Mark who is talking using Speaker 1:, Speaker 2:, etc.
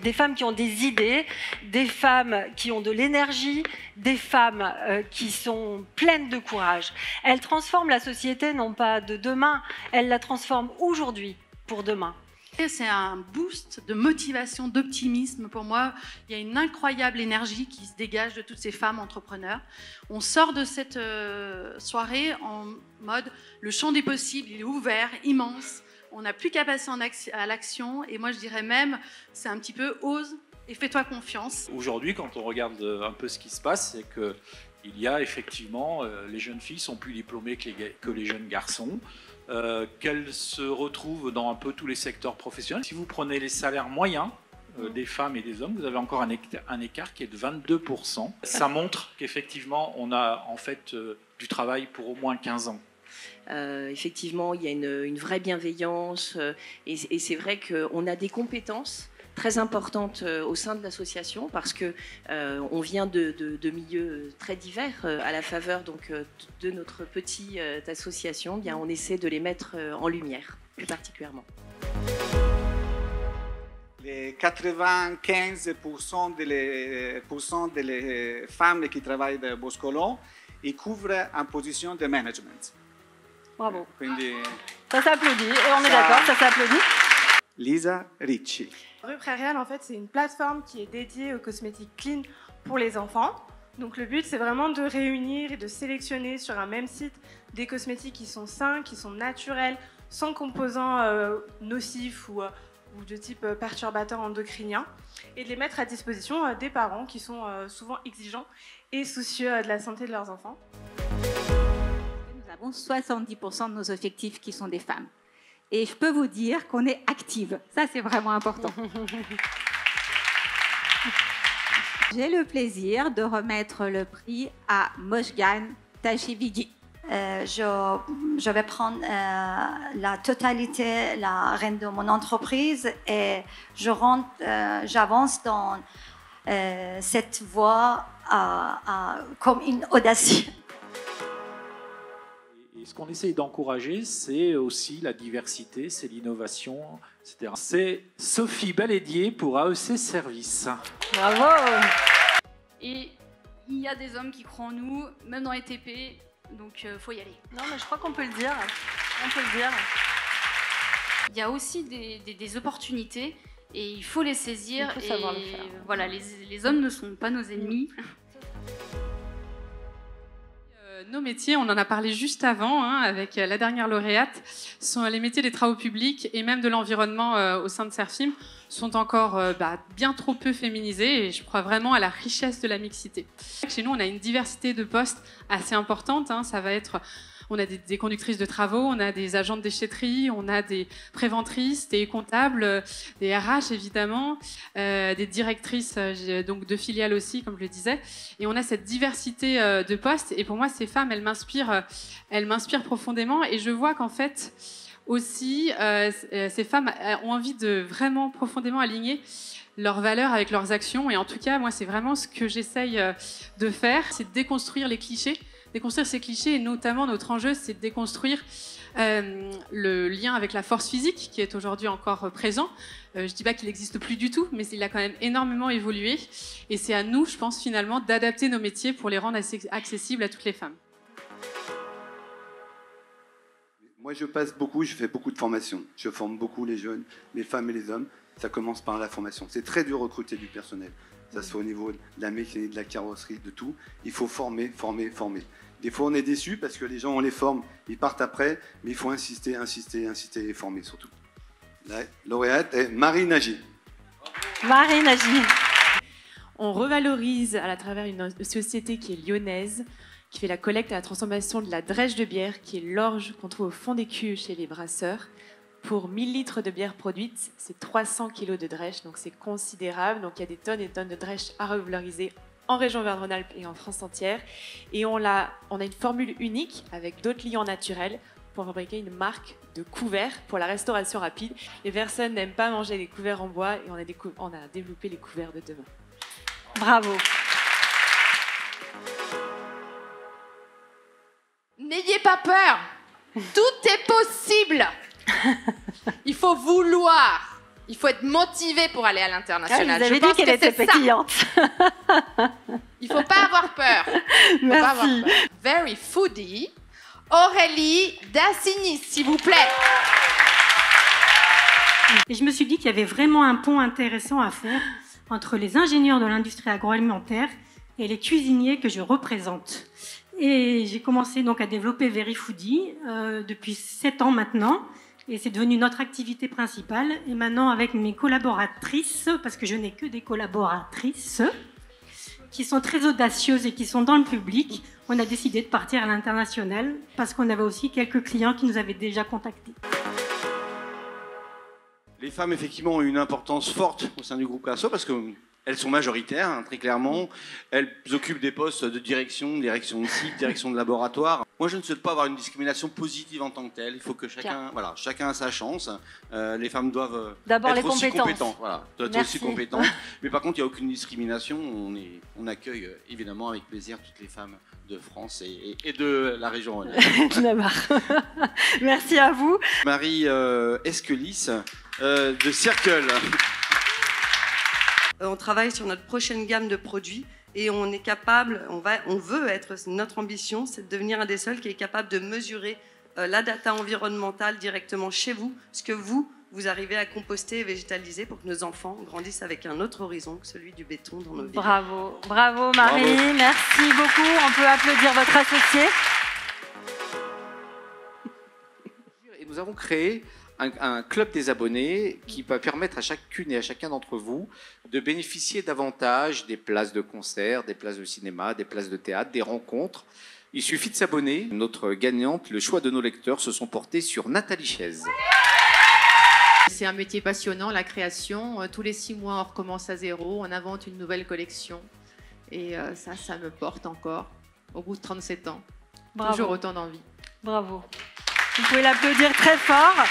Speaker 1: Des femmes qui ont des idées, des femmes qui ont de l'énergie, des femmes qui sont pleines de courage. Elles transforment la société, non pas de demain, elles la transforment aujourd'hui pour demain.
Speaker 2: C'est un boost de motivation, d'optimisme pour moi. Il y a une incroyable énergie qui se dégage de toutes ces femmes entrepreneurs. On sort de cette soirée en mode le champ des possibles, il est ouvert, immense. On n'a plus qu'à passer à l'action. Et moi, je dirais même, c'est un petit peu ose et fais-toi confiance.
Speaker 3: Aujourd'hui, quand on regarde un peu ce qui se passe, c'est qu'il y a effectivement, les jeunes filles sont plus diplômées que les jeunes garçons. Qu'elles se retrouvent dans un peu tous les secteurs professionnels. Si vous prenez les salaires moyens des femmes et des hommes, vous avez encore un écart qui est de 22%. Ça montre qu'effectivement, on a en fait du travail pour au moins 15 ans.
Speaker 4: Effectivement, il y a une vraie bienveillance et c'est vrai qu'on a des compétences très importante au sein de l'association parce que on vient de milieux très divers à la faveur donc de notre petite association. Bien, on essaie de les mettre en lumière plus particulièrement.
Speaker 5: Les 95% des femmes qui travaillent dans Boscolon, ils couvrent en position de management.
Speaker 1: Bravo.
Speaker 5: Quindi,
Speaker 1: ça s'applaudit et on est d'accord, ça s'applaudit.
Speaker 5: Lisa Ricci.
Speaker 6: Rue Prairial, en fait, c'est une plateforme qui est dédiée aux cosmétiques clean pour les enfants. Donc le but, c'est vraiment de réunir et de sélectionner sur un même site des cosmétiques qui sont sains, qui sont naturels, sans composants nocifs ou de type perturbateur endocrinien, et de les mettre à disposition des parents qui sont souvent exigeants et soucieux de la santé de leurs enfants.
Speaker 7: Nous avons 70% de nos effectifs qui sont des femmes. Et je peux vous dire qu'on est active. Ça, c'est vraiment important. J'ai le plaisir de remettre le prix à Mojgan Tachividi.
Speaker 8: Je vais prendre la totalité, la reine de mon entreprise et j'avance dans cette voie comme une audace.
Speaker 3: Et ce qu'on essaye d'encourager, c'est aussi la diversité, c'est l'innovation, etc. C'est Sophie Balédier pour AEC Service.
Speaker 1: Bravo!
Speaker 9: Et il y a des hommes qui croient en nous, même dans les TP, donc faut y aller.
Speaker 1: Non, mais je crois qu'on peut le dire. On peut le dire.
Speaker 9: Il y a aussi des opportunités et il faut les saisir.
Speaker 1: Il faut savoir le faire.
Speaker 9: Voilà, les hommes ne sont pas nos ennemis.
Speaker 2: Nos métiers, on en a parlé juste avant avec la dernière lauréate, sont les métiers des travaux publics et même de l'environnement au sein de Serfim sont encore bien trop peu féminisés et je crois vraiment à la richesse de la mixité. Chez nous, on a une diversité de postes assez importante. Ça va être, on a des conductrices de travaux, on a des agents de déchetterie, on a des préventrices, des comptables, des RH évidemment, des directrices donc de filiales aussi, comme je le disais. Et on a cette diversité de postes. Et pour moi, ces femmes, elles m'inspirent profondément. Et je vois qu'en fait, aussi, ces femmes ont envie de vraiment profondément aligner leurs valeurs avec leurs actions. Et en tout cas, moi, c'est vraiment ce que j'essaye de faire, c'est de déconstruire les clichés. Déconstruire ces clichés et notamment notre enjeu, c'est de déconstruire le lien avec la force physique qui est aujourd'hui encore présent. Je ne dis pas qu'il n'existe plus du tout, mais il a quand même énormément évolué. Et c'est à nous, je pense, finalement, d'adapter nos métiers pour les rendre accessibles à toutes les femmes.
Speaker 10: Moi, je fais beaucoup de formations. Je forme beaucoup les jeunes, les femmes et les hommes. Ça commence par la formation. C'est très dur de recruter du personnel. Ça soit au niveau de la mécanique, de la carrosserie, de tout. Il faut former, former, former. Des fois, on est déçus parce que les gens, on les forme, ils partent après, mais il faut insister, insister, insister et former surtout. La lauréate est Marie Nagy.
Speaker 1: Marie Nagy.
Speaker 6: On revalorise à travers une société qui est lyonnaise, qui fait la collecte et la transformation de la drèche de bière, qui est l'orge qu'on trouve au fond des cuves chez les brasseurs. Pour 1000 litres de bière produite, c'est 300 kg de drèche, donc c'est considérable. Donc il y a des tonnes et des tonnes de drèche à revaloriser en région Auvergne-Rhône-Alpes et en France entière. Et on a une formule unique avec d'autres liants naturels pour fabriquer une marque de couverts pour la restauration rapide. Les personnes n'aiment pas manger les couverts en bois et on a développé les couverts de demain.
Speaker 1: Bravo.
Speaker 11: N'ayez pas peur, tout est possible. Il faut vouloir. Il faut être motivé pour aller à l'international.
Speaker 1: Vous avez dit qu'elle était pétillante.
Speaker 11: Il ne faut pas avoir peur.
Speaker 1: Merci.
Speaker 11: Very foodie. Aurélie Dassinis, s'il vous plaît.
Speaker 12: Et je me suis dit qu'il y avait vraiment un pont intéressant à faire entre les ingénieurs de l'industrie agroalimentaire et les cuisiniers que je représente. Et j'ai commencé donc à développer Very Foodie depuis 7 ans maintenant. Et c'est devenu notre activité principale. Et maintenant, avec mes collaboratrices, parce que je n'ai que des collaboratrices, qui sont très audacieuses et qui sont dans le public, on a décidé de partir à l'international parce qu'on avait aussi quelques clients qui nous avaient déjà contactés.
Speaker 13: Les femmes, effectivement, ont une importance forte au sein du groupe Casso parce qu'elles sont majoritaires, hein, très clairement. Elles occupent des postes de direction de site, direction de laboratoire. Moi, je ne souhaite pas avoir une discrimination positive en tant que telle. Il faut que chacun a sa chance. Les femmes doivent être aussi compétentes. Voilà, doivent être aussi compétentes. Mais par contre, il n'y a aucune discrimination. On accueille évidemment avec plaisir toutes les femmes de France et de la région Rhône.
Speaker 1: Merci à vous.
Speaker 13: Marie Esquelis de Circle.
Speaker 14: On travaille sur notre prochaine gamme de produits et on est capable, on veut être, notre ambition, c'est de devenir un des seuls qui est capable de mesurer la data environnementale directement chez vous, ce que vous arrivez à composter et végétaliser pour que nos enfants grandissent avec un autre horizon que celui du béton dans nos villes.
Speaker 1: Bravo, bravo Marie, merci beaucoup. On peut applaudir votre associé.
Speaker 15: Et nous avons créé un club des abonnés qui va permettre à chacune et à chacun d'entre vous de bénéficier davantage des places de concert, des places de cinéma, des places de théâtre, des rencontres. Il suffit de s'abonner. Notre gagnante, le choix de nos lecteurs se sont portés sur Nathalie Chaise.
Speaker 16: C'est un métier passionnant, la création. Tous les 6 mois, on recommence à zéro, on invente une nouvelle collection. Et ça me porte encore, au bout de 37 ans.
Speaker 1: Bravo.
Speaker 16: Toujours autant d'envie.
Speaker 1: Bravo. Vous pouvez l'applaudir très fort.